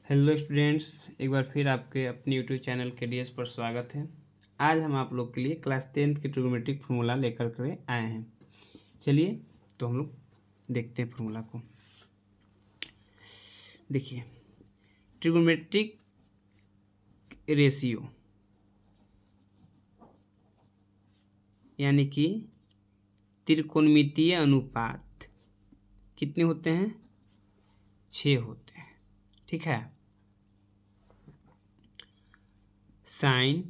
Hello students, एक बार फिर आपके अपने यूट्यूब चैनल KDS पर स्वागत है। आज हम आप लोग के लिए क्लास 10th की ट्रिग्नोमेट्रिक फार्मूला लेकर के आए हैं। चलिए तो हम लोग देखते हैं फार्मूला को। देखिए, ट्रिग्नोमेट्रिक रेशियो यानी कि त्रिकोणमितीय अनुपात कितने होते हैं? 6 होते हैं। ठीक है। साइन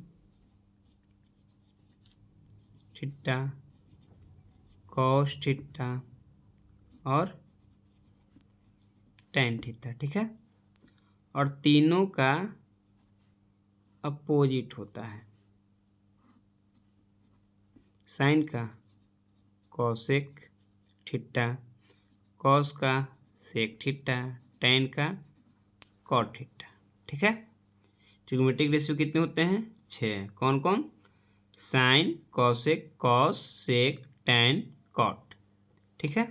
थीटा, कॉस थीटा और टैन थीटा। ठीक है। और तीनों का अपोजिट होता है। साइन का कॉसेक थीटा, कॉस का सेक थीटा, टैन का कॉट थीटा। ठीक है। ट्रिग्नोमेट्रिक रेशियो कितने होते हैं? 6। कौन कौन? साइन, कॉसेक, कॉस, सेक, टैन, कॉट। ठीक है।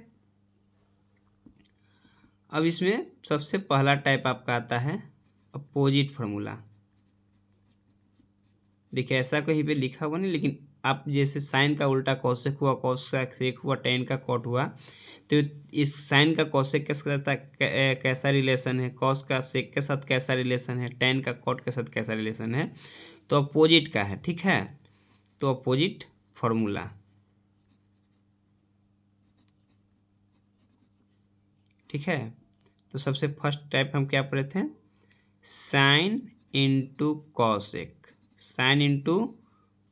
अब इसमें सबसे पहला टाइप आपका आता है अपोजिट फार्मूला। देखिए, ऐसा कहीं पे लिखा हुआ नहीं, लेकिन आप जैसे साइन का उल्टा कॉसेक हुआ, कॉस का सेक हुआ, टैन का कॉट हुआ, तो इस साइन का कॉसेक के साथ कैसा रिलेशन है, कॉस का सेक के साथ कैसा रिलेशन है, टैन का कॉट के साथ कैसा रिलेशन है, तो अपोजिट का है। ठीक है। तो अपोजिट फार्मूला। ठीक है। तो सबसे फर्स्ट टाइप हम क्या पढ़े थे? Sine into cosec. Sine into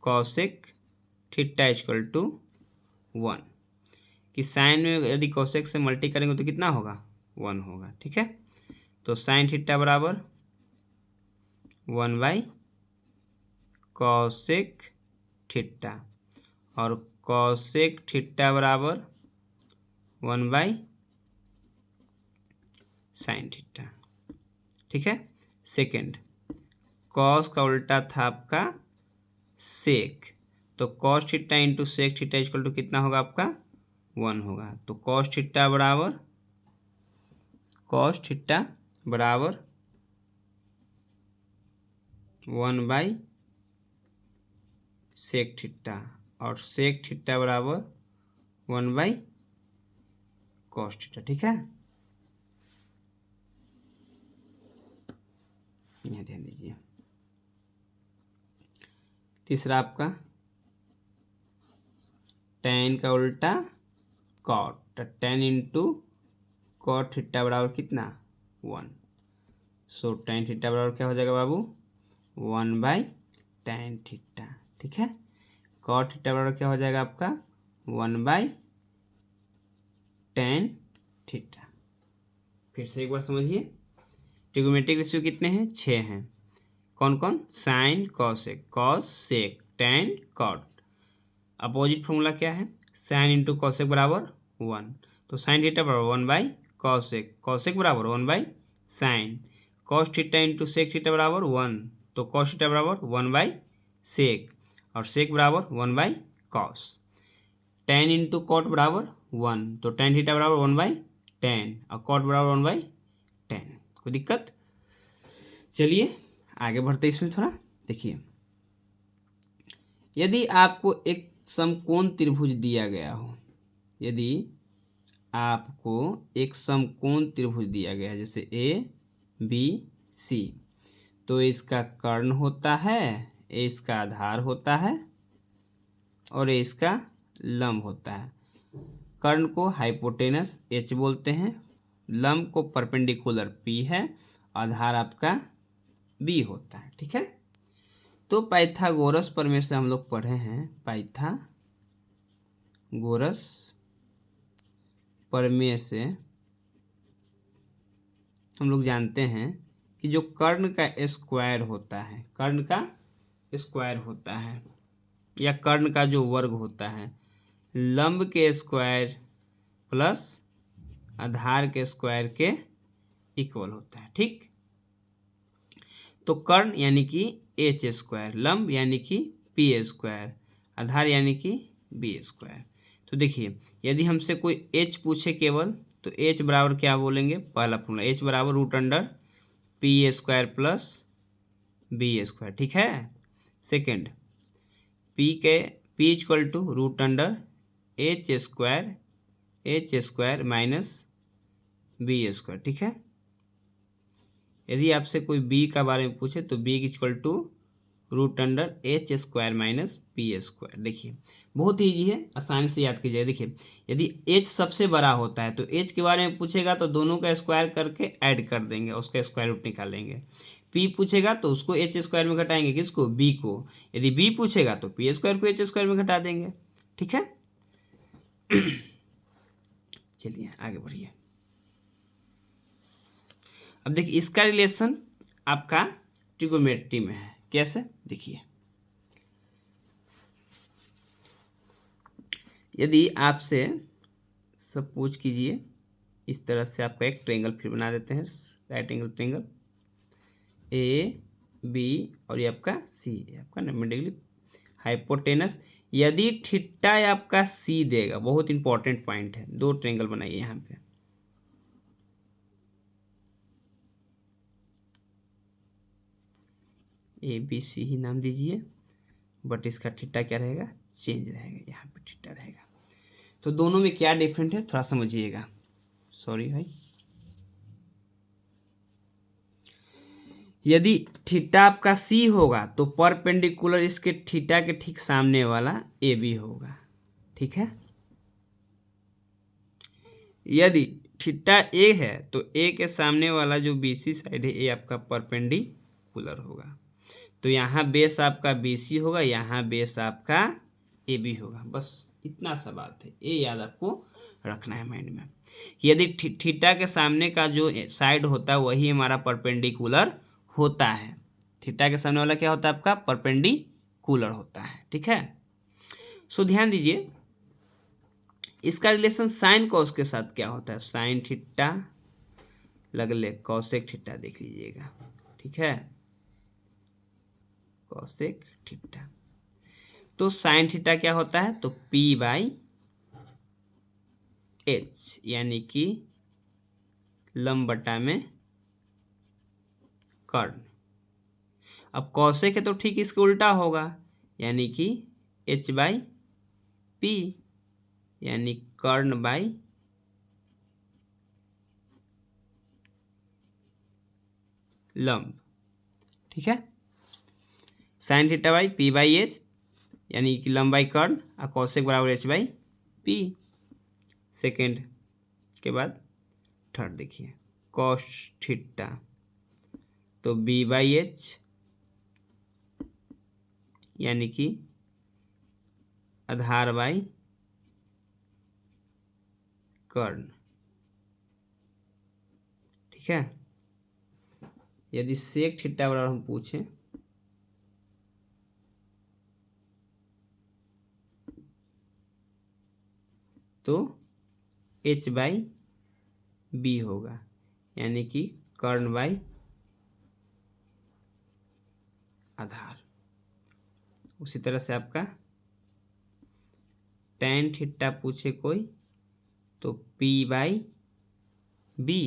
cosec theta equal to 1। कि साइन में यदि कॉसेक से मल्टी करेंगे तो कितना होगा? 1 होगा। ठीक है। तो साइन थीटा बराबर 1 बाई कॉसेक थीटा और कॉसेक थीटा बराबर 1 बाई साइन थीटा। ठीक है। सेकेंड, कॉस का उल्टा था आपका सेक, तो cos theta into sec theta equal to कितना होगा आपका? 1 होगा। तो कॉस थीटा बराबर 1 बाई सेक थीटा और सेक थीटा बराबर 1 बाई कॉस थीटा। ठीक है। यहाँ ध्यान दीजिए। तीसरा आपका टैन का उल्टा cot, tan into cot theta बराबर कितना? 1। सो टैन थीटा बराबर क्या हो जाएगा बाबू? 1 बाई टैन थीटा। ठीक है। कॉट थीटा बराबर क्या हो जाएगा आपका? 1 बाई टैन थीटा। फिर से एक बार समझिए, ट्रिग्नोमेट्रिक रेशियो कितने हैं? 6 हैं। कौन कौन? साइन, कॉसेक, कॉस, सेक, टैन, कॉट। अपोजिट फॉर्मूला क्या है? साइन इंटू कॉसेक बराबर 1। तो साइन थीटा बराबर 1 बाई कॉसेक, कॉसेक बराबर 1 by sine, cos theta into sec theta बराबर 1, तो कॉस थीटा बराबर 1 बाई सेक और सेक बराबर 1 by cos. Tan into cot बराबर 1, तो टैन थीटा बराबर 1 बाई टैन और कॉट बराबर 1 बाई टैन। कोई दिक्कत? चलिए आगे बढ़ते इसमें थोड़ा। देखिए, यदि आपको एक समकोण त्रिभुज दिया गया हो, यदि आपको एक समकोण त्रिभुज दिया गया है जैसे ABC, तो इसका कर्ण होता है, इसका आधार होता है और इसका लंब होता है। कर्ण को हाइपोटेनस H बोलते हैं, लंब को परपेंडिकुलर P है, आधार आपका B होता है। ठीक है। तो पाइथागोरस प्रमेय से हम लोग पढ़े हैं, पाइथागोरस प्रमेय से हम लोग जानते हैं कि जो कर्ण का स्क्वायर होता है, कर्ण का स्क्वायर होता है या कर्ण का जो वर्ग होता है, लंब के स्क्वायर प्लस आधार के स्क्वायर के इक्वल होता है। ठीक। तो कर्ण यानी कि एच स्क्वायर, लंब यानी कि पी स्क्वायर, आधार यानी कि बी स्क्वायर। तो देखिए, यदि हमसे कोई एच पूछे केवल, तो एच बराबर क्या बोलेंगे? पहला फॉर्मूला एच बराबर root under P square plus B square, ठीक है। Second, P equal to root under H square minus B square, ठीक है। यदि आपसे कोई बी का बारे में पूछे तो B equal to root under H square minus P square. देखिए बहुत ईजी है, आसानी से याद कीजिए। देखिए यदि एच सबसे बड़ा होता है तो एच के बारे में पूछेगा तो दोनों का स्क्वायर करके ऐड कर देंगे, उसका स्क्वायर रूट निकालेंगे। पी पूछेगा तो उसको एच स्क्वायर में घटाएंगे, किसको, बी को। यदि बी पूछेगा तो पी स्क्वायर को एच स्क्वायर में घटा देंगे, ठीक है। चलिए आगे बढ़िए। अब देखिए इसका रिलेशन आपका ट्रिगोनोमेट्री में है, कैसे, देखिए यदि आपसे सपोज कीजिए इस तरह से आपका एक ट्रायंगल फिर बना देते हैं, right angle triangle A B और ये आपका सी, आपका 90 डिग्री हाइपोटेनस। यदि थीटा आपका सी देगा, बहुत इंपॉर्टेंट पॉइंट है, दो ट्रायंगल बनाइए यहाँ पे, ए बी सी ही नाम दीजिए, बट इसका थीटा क्या रहेगा, चेंज रहेगा, यहाँ पे थीटा रहेगा। तो दोनों में क्या डिफरेंट है थोड़ा समझिएगा, सॉरी भाई। यदि थीटा आपका सी होगा तो परपेंडिकुलर इसके थीटा के ठीक सामने वाला ए बी होगा, ठीक है। यदि थीटा ए है तो ए के सामने वाला जो बी सी साइड है ये आपका परपेंडिकुलर होगा। तो यहाँ बेस आपका बी सी होगा, यहाँ बेस आपका ए बी होगा। बस इतना सा बात है, ये याद आपको रखना है माइंड में। यदि थीटा के सामने का जो साइड होता है वही हमारा परपेंडिकुलर होता है। थीटा के सामने वाला क्या होता है आपका, परपेंडिकुलर होता है, ठीक है। सो ध्यान दीजिए इसका रिलेशन साइन कॉस के साथ क्या होता है, साइन थीटा लगले कॉसेक थीटा, देख लीजिएगा, ठीक है, कॉसेक थीटा। तो साइन थीटा क्या होता है, तो पी बाई एच, यानी कि लंब बटा में कर्ण। अब कॉसेक है तो ठीक इसके उल्टा होगा, यानी कि एच बाई पी, यानी कर्ण बाई लंब, ठीक है। Sine theta by P by H, यानी कि लंब बाई कर्ण, और कॉसेक बराबर एच बाई पी। सेकेंड के बाद थर्ड देखिए, कॉस थीटा तो बी बाई एच, यानी कि आधार बाई कर्ण, ठीक है। यदि सेक थीटा बराबर हम पूछें तो एच बाई बी होगा, यानी कि कर्ण बाई आधार। उसी तरह से आपका टैन थीटा पूछे कोई तो पी बाई बी,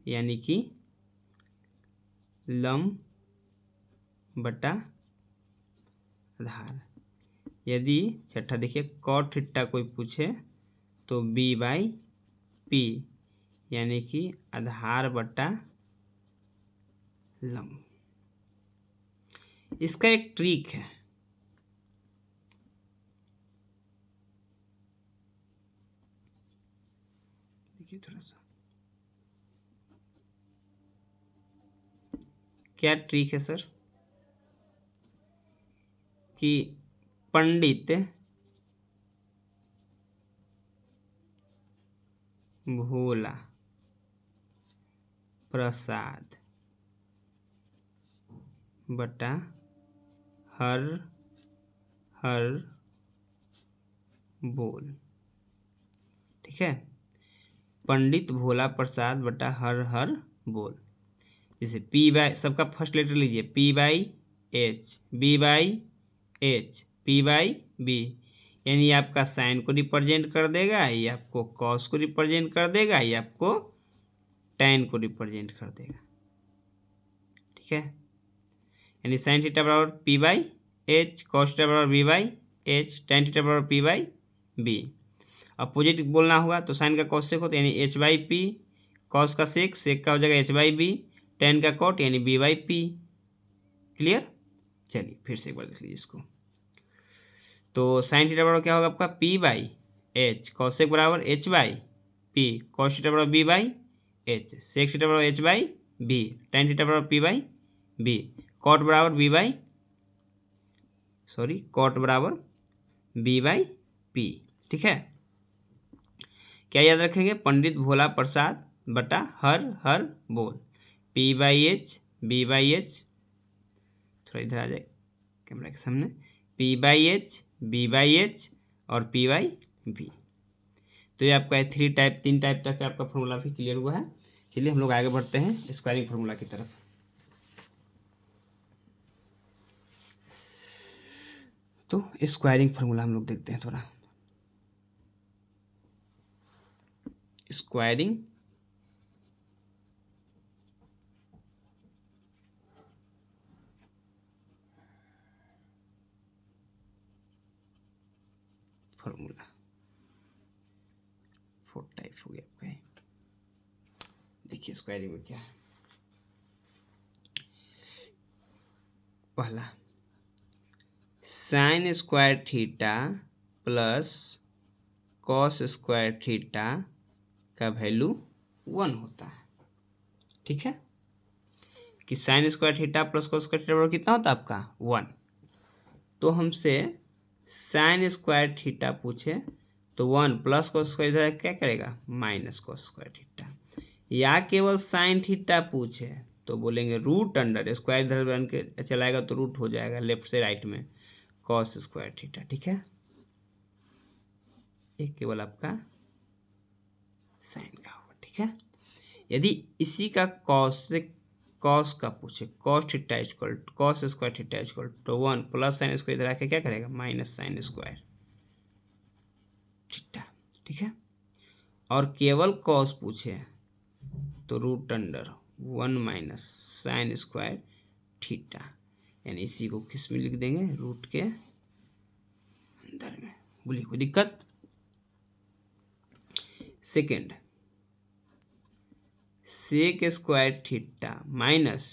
यानी कि लंब बटा आधार। यदि छठा देखिए कॉट थीटा कोई पूछे तो बी बाई पी, यानी कि आधार बटा लंब। इसका एक ट्रिक है, देखिए थोड़ा सा, क्या ट्रिक है सर, कि पंडित भोला प्रसाद बटा हर हर बोल, ठीक है। पंडित भोला प्रसाद बटा हर हर बोल। जैसे पी बाई, सबका फर्स्ट लेटर लीजिए, P by H, B by H, P by B, यानी आपका साइन को रिप्रेजेंट कर देगा, ये आपको कॉस को रिप्रेजेंट कर देगा, ये आपको tan को रिप्रेजेंट कर देगा। ठीक है, यानी साइन थीटा बराबर P by H, cos theta बराबर B by H, tan theta बराबर पी बाई बी। अपोजिट बोलना होगा तो साइन का कॉस सेक होता है यानी एच बाई पी, कॉस का सेक, सेक का हो जाएगा एच बाई बी, टेन का कॉट यानी बी बाई पी। क्लियर? चलिए फिर से एक बार देख लीजिए इसको। तो साइन थीटा बराबर क्या होगा आपका P by H, cosec बराबर H by P, cos theta बराबर B by H, sec theta बराबर H by B, tan theta बराबर पी बाई बी, कॉट बराबर बी बाई कॉट बराबर बी बाई पी। ठीक है, क्या याद रखेंगे? पंडित भोला प्रसाद बटा हर हर बोल, P by H B by H, थोड़ा इधर आ जाए कैमरा के सामने, P by H B by H और पी बाई बी। तो ये आपका 3 टाइप तक आपका फॉर्मूला भी क्लियर हुआ है। चलिए हम लोग आगे बढ़ते हैं स्क्वायरिंग फार्मूला की तरफ। तो स्क्वायरिंग फार्मूला हम लोग देखते हैं थोड़ा। स्क्वायरिंग फार्मूला 4 टाइप हो गया आपका। देखिए स्क्वायरिंग में क्या है। पहला sign square theta plus cos square theta का वैल्यू 1 होता है। ठीक है, कि sign square theta plus cos square theta बराबर कितना होता है आपका 1। तो हमसे साइन स्क्वायर थीटा पूछे तो 1 प्लस कॉस स्क्वायर थीटा क्या करेगा माइनस कॉस स्क्वायर थीटा, या केवल साइन थीटा पूछे तो बोलेंगे रूट अंडर, स्क्वायर इधर बन के चलाएगा तो रूट हो जाएगा लेफ्ट से राइट में कॉस स्क्वायर थीटा। ठीक है, एक केवल आपका साइन का होगा। ठीक है, यदि इसी का कॉस से कॉस का पूछे, cos theta equal cos square theta equal तो 1 प्लस साइन स्क्वायर इधर आके क्या करेगा माइनस साइन स्क्वायर थीटा। ठीक है, और केवल कॉस पूछे तो root under 1 minus sine square theta, यानी इसी को किस में लिख देंगे रूट के अंदर में। बोलिए कोई दिक्कत? Second sec square theta minus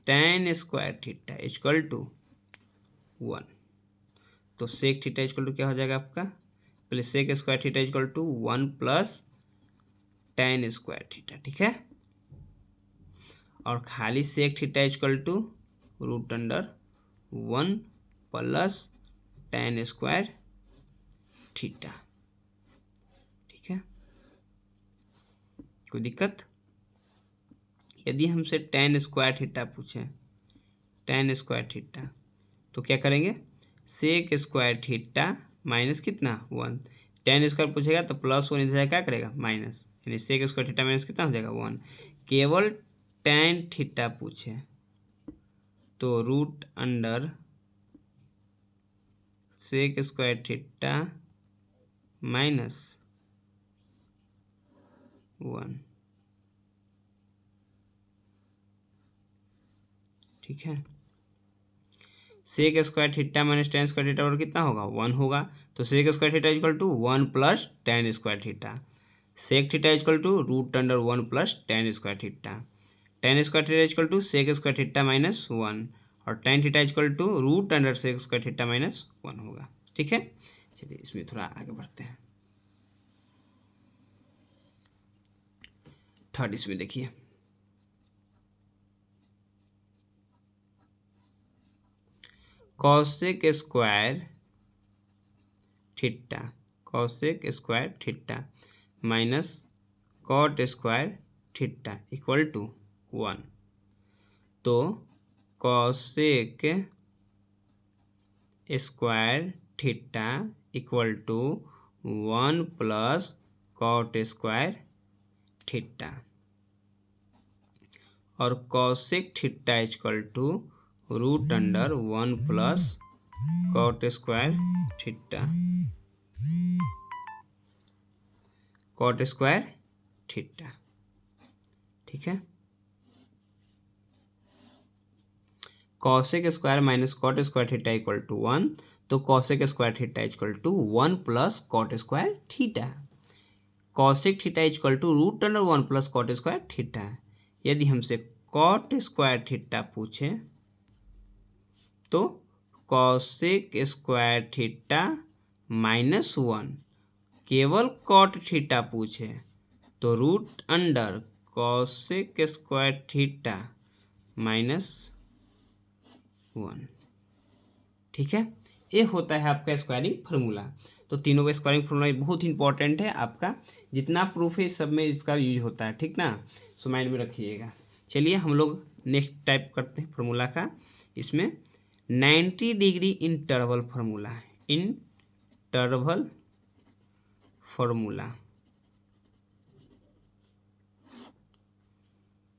tan square theta equal to 1। तो सेक थीटा इक्वल टू क्या हो जाएगा आपका, पहले sec square theta equal to 1 plus tan square theta. ठीक है, और खाली sec theta equal to root under 1 plus tan square theta. ठीक है, कोई दिक्कत? यदि हमसे टेन स्क्वायर थीटा पूछे, टेन स्क्वायर थीटा, तो क्या करेंगे सेक स्क्वायर थीटा माइनस कितना 1, टेन स्क्वायर पूछेगा तो प्लस 1 इधर क्या करेगा माइनस, यानी सेक स्क्वायर थीटा माइनस कितना हो जाएगा 1। केवल टेन थीटा पूछे तो root under sec square theta minus 1। ठीक है, sec square theta minus tan square theta और कितना होगा 1 होगा। तो sec square theta equal to 1 plus tan square theta, sec theta equal to root under 1 plus tan square theta, tan square theta equal to sec square theta minus 1 और tan theta equal to root under sec square theta minus 1 होगा। ठीक है, चलिए इसमें थोड़ा आगे बढ़ते हैं। थर्ड इसमें देखिए cosec square theta, cosec square theta minus cot square theta equal to 1। तो cosec square theta equal to 1 plus cot square theta, और cosec theta equal to root under 1 plus cot square theta, cot square theta. ठीक है। Cosec square minus cot square theta equal to 1, तो cosec square theta equal to 1 plus cot square theta. Cosec theta equal to root under 1 plus cot square theta. यदि हमसे cot square theta पूछे तो cosec square theta minus 1। केवल cot theta पूछे तो root under cosec square theta minus 1। ठीक है, ये होता है आपका स्क्वायरिंग फार्मूला। तो तीनों का स्क्वायरिंग फार्मूला बहुत इंपॉर्टेंट है, आपका जितना प्रूफ है सब में इसका यूज होता है, ठीक ना, सो माइंड में रखिएगा। चलिए हम लोग नेक्स्ट टाइप करते हैं फार्मूला का। इसमें 90 डिग्री इंटरवल फार्मूला है, इंटरवल फार्मूला।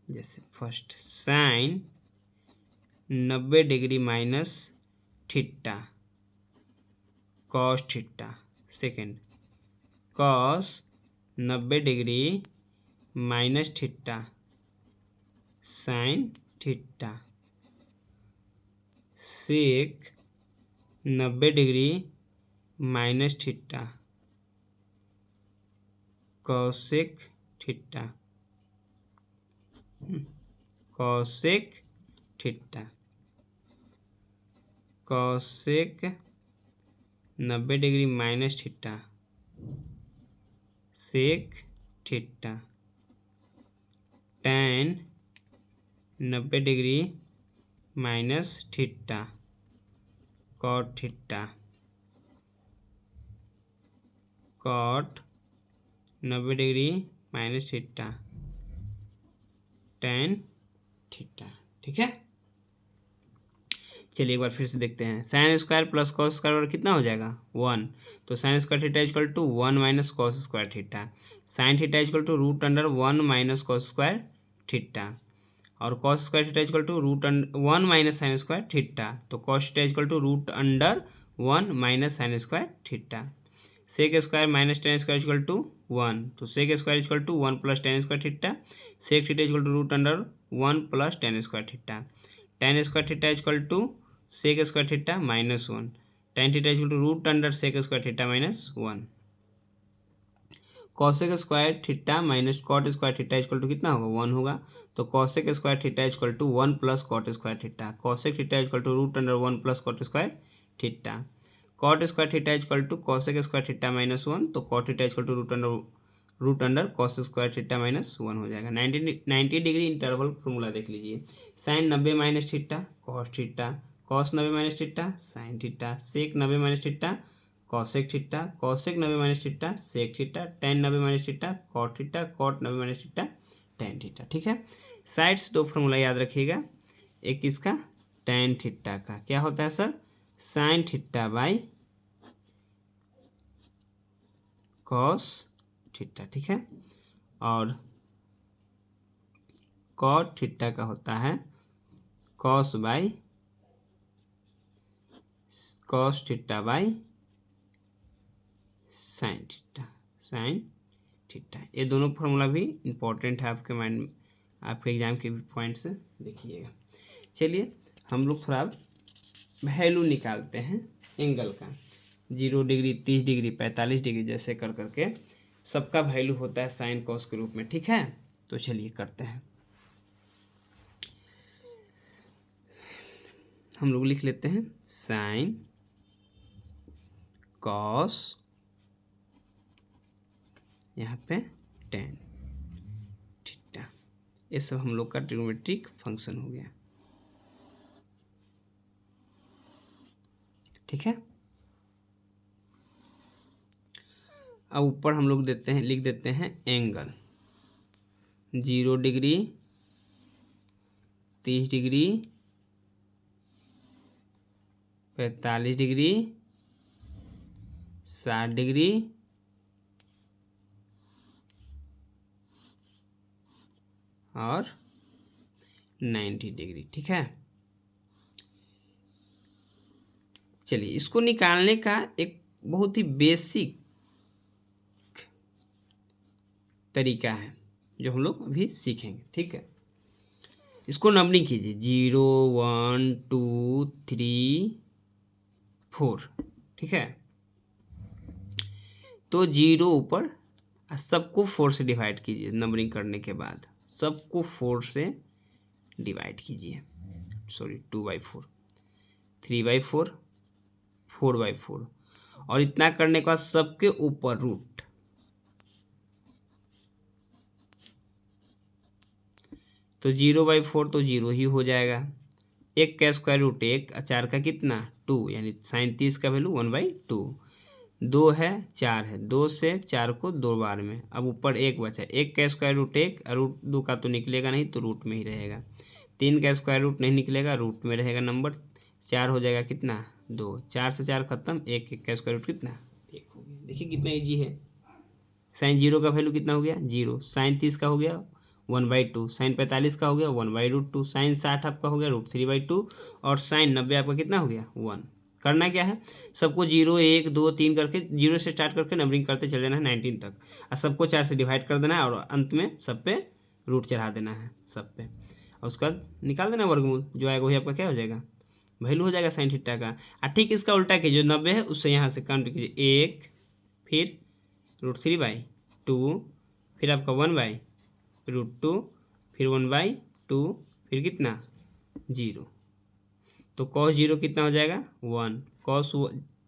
जैसे first sine 90 degree minus theta cos theta. Second cos 90 degree minus theta sine theta. Sec 90 degree minus theta cosec theta. Cosec theta. Cosec 90 degree minus theta sec theta. Tan 90 degree minus theta cot theta. Cot 90 degree minus theta tan theta. ठीक है, चलिए एक बार फिर से देखते हैं। Sine square plus cos square कितना हो जाएगा 1, तो sine square theta equal to 1 minus cos square theta. Sine theta equal to root under 1 minus cos square theta, और cos square theta equal to root 1 minus sine square theta, तो cos theta equal to root under 1 minus sine square theta. Sec square minus tan square equal to 1, तो sec square equal to 1 plus tan square theta. Sec theta equal to root under 1 plus tan square theta. Tan square theta equal to sec square theta minus 1। Tan theta equal to root under sec square theta minus 1। Cosec square theta minus cot square theta equal to कितना होगा 1 होगा, तो cosec square theta equal to 1 plus cot square theta. Cosec theta equal to root under 1 plus cot square theta. Cot square theta equal to cosec square theta minus 1, तो cot theta equal to root under cos square theta minus 1 हो जाएगा। 90 degree interval formula देख लीजिए। Sine 90 minus theta cos theta, cos 90 minus theta sine theta, sec 90 minus theta cosec theta, cosec 90 minus theta sec theta, tan 90 minus theta cot theta, cot 90 minus theta tan theta. ठीक है, sides दो formula याद रखिएगा। एक इसका tan theta का क्या होता है sir, sine theta by cos theta. ठीक है, और कॉट थीटा का होता है cos by cos theta by sine theta sine theta. ये दोनों फॉर्मूला भी इंपॉर्टेंट है आपके माइंड में, आपके एग्जाम के भी पॉइंट्स देखिएगा। चलिए हम लोग थोड़ा वैल्यू निकालते हैं एंगल का। 0 डिग्री 30 डिग्री 45 डिग्री जैसे कर करके सबका वैल्यू होता है साइन कॉस के रूप में। ठीक है, तो चलिए करते हैं। हम लोग लिख लेते हैं साइन कॉस, यहाँ पे टेन थीटा। ये सब हम लोग का ट्रिग्नोमेट्रिक फंक्शन हो गया। ठीक है, अब ऊपर हम लोग देते हैं, लिख देते हैं angle 0 degree 30 degree 45 degree 60 degree और 90 डिग्री। ठीक है, चलिए इसको निकालने का एक बहुत ही बेसिक तरीका है, जो हम लोग अभी सीखेंगे। ठीक है, इसको नंबरिंग कीजिए 0 1 2 3 4। ठीक है, तो 0 ऊपर, सबको 4 से डिवाइड कीजिए। नंबरिंग करने के बाद सबको 4 से डिवाइड कीजिए। सॉरी 2/4, 3/4, 4/4, और इतना करने के बाद सबके ऊपर रूट। तो 0/4 तो 0 ही हो जाएगा। एक का स्क्वायर रूट 1, 4 का कितना 2, यानी 37 का वैल्यू 1/2। 2 है 4 है, 2 से 4 को 2 बार में, अब ऊपर 1 बचा। 1 का स्क्वायर रूट 1, रूट 2 का तो निकलेगा नहीं, तो रूट में ही रहेगा। 3 का स्क्वायर रूट नहीं निकलेगा, रूट में रहेगा नंबर। 4 हो जाएगा कितना 2, 4 से 4 खत्म, 1 का स्क्वायर रूट कितना 1 हो गया। देखिए कितना ईजी है। साइन 0 का वैल्यू कितना हो गया 0, साइन 30 का हो गया 1/2, साइन 45 का हो गया 1/√2, साइन 60 आपका हो गया √3/2, और साइन 90 आपका कितना हो गया 1। करना क्या है, सबको 0 1 2 3 करके 0 से स्टार्ट करके नंबरिंग करते चले जाना है 19 तक, और सबको 4 से डिवाइड कर देना है, और अंत में सब पे रूट चढ़ा देना है सब पे, और उसके बाद निकाल देना वर्गमूल। जो आएगा वही आपका क्या हो जाएगा, वैल्यू हो जाएगा साइन थीटा का। और ठीक इसका उल्टा कीजिए, जो 90 है उससे यहाँ से काउंट कीजिए 1, फिर √3/2, फिर आपका 1/√2, फिर 1/2, फिर कितना 0। तो cos 0 कितना हो जाएगा 1, cos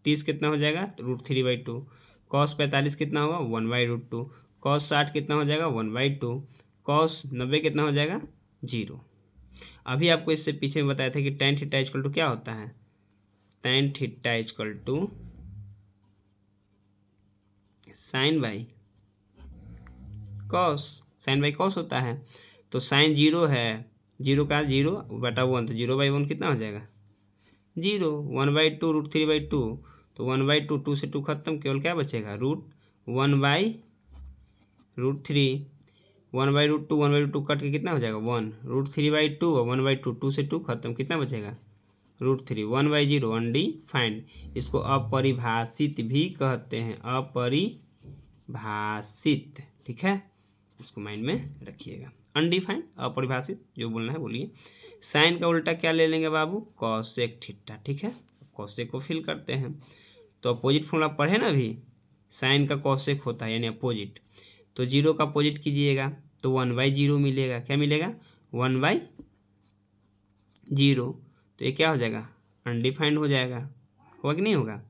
30 कितना हो जाएगा √3/2, cos 45 कितना होगा 1/√2, cos 60 कितना हो जाएगा 1/2, cos 90 कितना हो जाएगा 0। अभी आपको इससे पीछे में बताया था कि tan थीटा इक्वल टू क्या होता है, tan theta equal to sine by cos, sine by cos होता है। तो साइन 0 है, 0 का 0/1, तो 0/1 कितना हो जाएगा 0, 1/2 √3/2, तो 1/2, 2 से 2 खत्म, केवल क्या बचेगा √1/√3, 1/√2, 1/2 कट के कितना हो जाएगा 1, √3/2 और 1/2, 2 से 2 खत्म, कितना बचेगा √3, 1/0 अनडिफाइंड। इसको अपरिभाषित भी कहते हैं, अपरिभाषित। ठीक है, इसको माइंड में रखिएगा। अनडिफाइंड, अपरिभाषित, जो बोलना है बोलिए। साइन का उल्टा क्या ले लेंगे बाबू, कॉसेक थीटा। ठीक है, कॉसेक को फिल करते हैं। तो अपोजिट फॉर्मूला पढ़े ना अभी, साइन का कॉसेक होता है यानी अपोजिट। तो 0 का अपोजिट कीजिएगा तो 1/0 मिलेगा। क्या मिलेगा 1/0। तो ये क्या हो जाएगा अनडिफाइंड हो जाएगा, होगा कि नहीं होगा।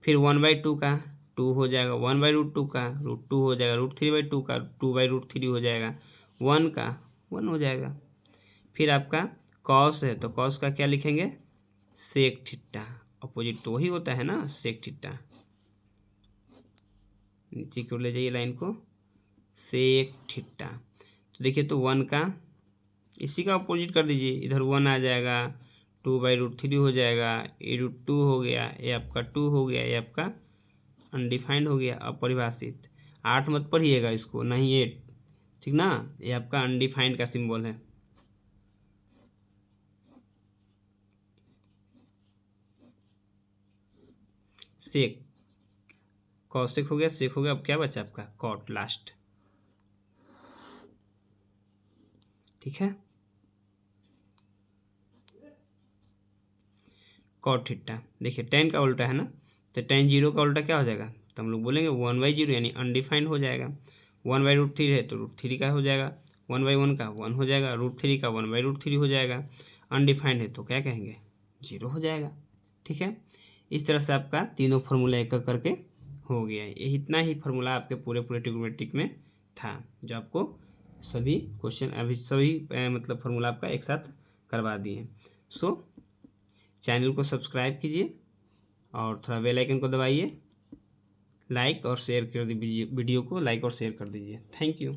फिर 1/2 का 2 हो जाएगा, 1/√2 का √2 हो जाएगा, √3/2 का 2/√3 हो जाएगा, 1 का 1 हो जाएगा। फिर आपका कॉस है, तो कॉस का क्या लिखेंगे सेक थीटा, अपोजिट तो वही होता है ना सेक थीटा। नीचे की ओर ले जाइए लाइन को, सेक थीटा। तो देखिए तो 1 का इसी का अपोजिट कर दीजिए, इधर 1 आ जाएगा, 2/√3 हो जाएगा, a√2 हो गया, ये आपका 2 हो गया, ये आपका अनडिफाइंड हो गया, अपरिभाषित। 8 मत पढ़िएगा इसको, नहीं 8, ठीक ना, ये आपका अनडिफाइंड का सिंबल है। सेक, कॉसेक हो गया, सेक हो गया, अब क्या बचा आपका कॉट लास्ट। ठीक है, कॉट थीटा। देखिए tan का उल्टा है ना, तो tan 0 का उल्टा क्या हो जाएगा, तो हम लोग बोलेंगे 1/0 यानी अनडिफाइंड हो जाएगा। 1/√3 है तो √3 का हो जाएगा, 1/1 का 1 हो जाएगा, √3 का 1/√3 हो जाएगा। अनडिफाइंड है तो क्या कहेंगे 0 हो जाएगा। ठीक है, इस तरह से आपका तीनों फार्मूला एक एक करके हो गया है। ये इतना ही फार्मूला आपके पूरे ट्रिग्नोमेट्रिक में था, जो आपको सभी क्वेश्चन अभी सभी मतलब फार्मूला आपका एक साथ करवा दिए। सो चैनल को सब्सक्राइब कीजिए और थोड़ा बेल आइकन को दबाइए, लाइक और शेयर कर दीजिए, वीडियो को लाइक और शेयर कर दीजिए। Thank you.